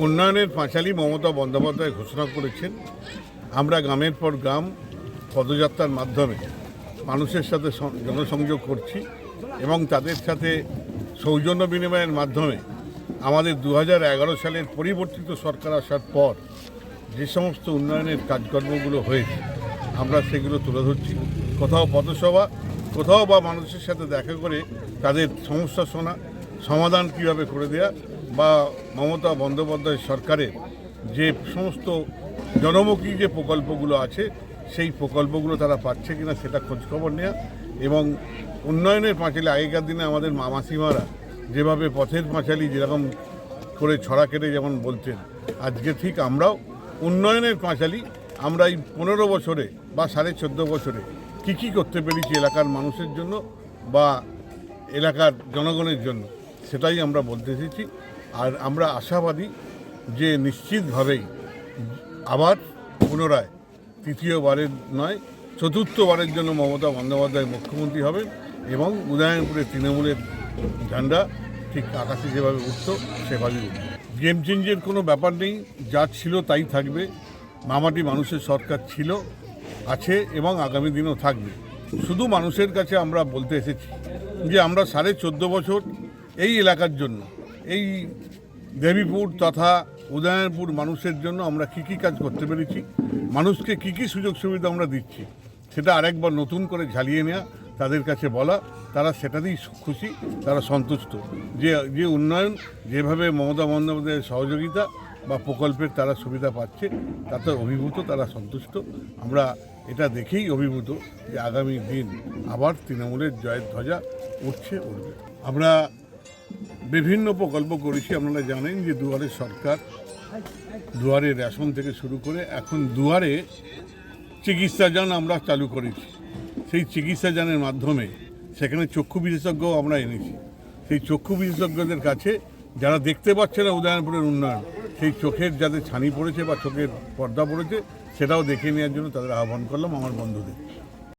উন্নয়নের পাঁচালী মমতা বন্দ্যোপাধ্যায় ঘোষণা করেছেন। আমরা গ্রামের পর গ্রাম পদযাত্রার মাধ্যমে মানুষের সাথে জনসংযোগ করছি এবং তাদের সাথে সৌজন্য বিনিময়ের মাধ্যমে আমাদের 2011 সালের পরিবর্তিত সরকার আসার পর যে সমস্ত উন্নয়নের কাজকর্মগুলো হয়েছে আমরা সেগুলো তুলে ধরছি। কোথাও পথসভা, কোথাও বা মানুষের সাথে দেখা করে তাদের সমস্যা শোনা, সমাধান কীভাবে করে দেয়া, বা মমতা বন্দ্যোপাধ্যায় সরকারের যে সমস্ত জনমুখী যে প্রকল্পগুলো আছে সেই প্রকল্পগুলো তারা পাচ্ছে কিনা সেটা খোঁজখবর নেওয়া। এবং উন্নয়নের পাঁচালী আগেকার দিনে আমাদের মাসিমারা যেভাবে পথের পাঁচালী যেরকম করে ছড়া কেটে যেমন বলতেন, আজকে ঠিক আমরাও উন্নয়নের পাঁচালী আমরা এই 15 বছরে বা 14.5 বছরে কী করতে পেরেছি এলাকার মানুষের জন্য বা এলাকার জনগণের জন্য সেটাই আমরা বলতে এসেছি। আর আমরা আশাবাদী যে নিশ্চিতভাবেই আবার পুনরায় তৃতীয়বারের নয় চতুর্থবারের জন্য মমতা বন্দ্যোপাধ্যায় মুখ্যমন্ত্রী হবেন এবং উদয়নপুরে তৃণমূলের ঝান্ডা ঠিক আকাশে যেভাবে উঠত সেভাবেই উঠবে। গেম চেঞ্জের কোনো ব্যাপার নেই, যা ছিল তাই থাকবে। মামাটি মানুষের সরকার ছিল, আছে এবং আগামী দিনও থাকবে। শুধু মানুষের কাছে আমরা বলতে এসেছি যে আমরা 14.5 বছর এই এলাকার জন্য, এই দেবীপুর তথা উদয়নপুর মানুষের জন্য আমরা কী কাজ করতে পেরেছি, মানুষকে কী সুযোগ সুবিধা আমরা দিচ্ছি সেটা আরেকবার নতুন করে ঝালিয়ে নেওয়া, তাদের কাছে বলা, তারা সেটাতেই খুশি, তারা সন্তুষ্ট যে উন্নয়ন যেভাবে মমতা বন্দ্যোপাধ্যায়ের সহযোগিতা বা প্রকল্পের তারা সুবিধা পাচ্ছে তাতে অভিভূত, তারা সন্তুষ্ট। আমরা এটা দেখেই অভিভূত যে আগামী দিন আবার তৃণমূলের জয়ের ধ্বজা উঠবে। আমরা বিভিন্ন প্রকল্প করেছি। আপনারা জানেন যে দুয়ারে সরকার, দুয়ারে রেশন থেকে শুরু করে এখন দুয়ারে চিকিৎসাযান আমরা চালু করেছি। সেই চিকিৎসাযানের মাধ্যমে সেখানে চক্ষু বিশেষজ্ঞও আমরা এনেছি। সেই চক্ষু বিশেষজ্ঞদের কাছে যারা দেখতে পাচ্ছে না উদয়নপুরের উন্নয়ন, সেই চোখের যাদের ছানি পড়েছে বা চোখের পর্দা পড়েছে সেটাও দেখে নেওয়ার জন্য তাদের আহ্বান করলাম আমার বন্ধুদের।